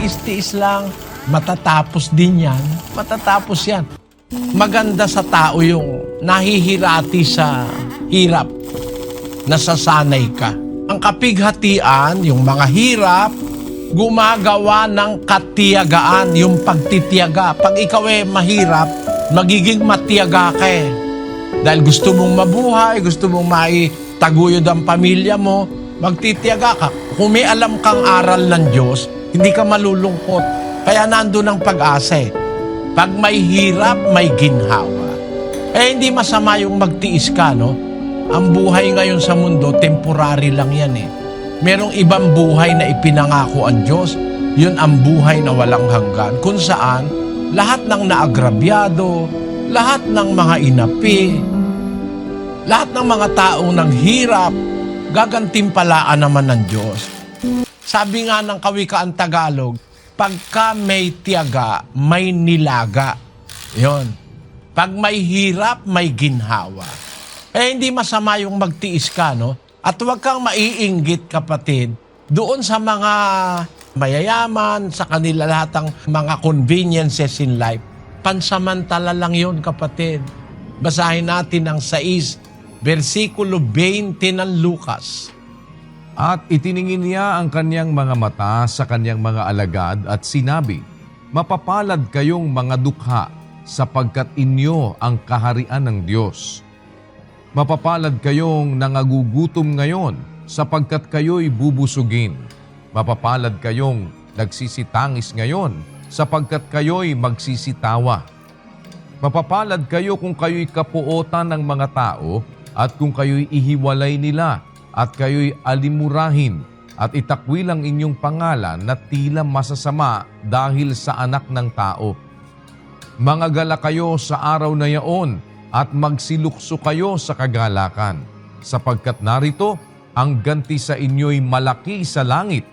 tiis-tiis lang, matatapos din yan. Matatapos yan. Maganda sa tao yung nahihirati sa hirap, nasasanay ka. Ang kapighatian, yung mga hirap, gumagawa ng katiyagaan, yung pagtitiyaga. Pag ikaw mahirap, magiging matiyaga ka eh. Dahil gusto mong mabuhay, gusto mong maitaguyod ang pamilya mo, magtitiyaga ka. Kung may alam kang aral ng Diyos, hindi ka malulungkot. Kaya nandun ang pag-asa eh. Pag may hirap, may ginhawa. Hindi masama yung magtiis ka, no? Ang buhay ngayon sa mundo, temporary lang yan eh. Merong ibang buhay na ipinangako ang Diyos, yun ang buhay na walang hanggan. Kung saan, lahat ng naagrabyado, lahat ng mga inapi, lahat ng mga taong nang hirap, gagantimpalaan naman ng Diyos. Sabi nga ng Kawikaan Tagalog, pagka may tiyaga, may nilaga. Yon. Pag may hirap, may ginhawa. Hindi masama yung magtiis ka, no? At huwag kang maiinggit, kapatid, doon sa mga mayayaman, sa kanila lahat ng mga conveniences in life. Pansamantala lang yon, kapatid. Basahin natin ang 6, versikulo 20 ng Lucas. At itiningin niya ang kanyang mga mata sa kanyang mga alagad at sinabi, "Mapapalad kayong mga dukha, sapagkat inyo ang kaharian ng Diyos. Mapapalad kayong nangagugutom ngayon, sapagkat kayo'y bubusugin. Mapapalad kayong nagsisitangis ngayon, sapagkat kayo'y magsisitawa. Mapapalad kayo kung kayo'y kapuotan ng mga tao, at kung kayo'y ihiwalay nila, at kayo'y alimurahin, at itakwil ang inyong pangalan na tila masasama dahil sa anak ng tao. Mangagala kayo sa araw na yaon, at magsilukso kayo sa kagalakan, sapagkat narito ang ganti sa inyo'y malaki sa langit,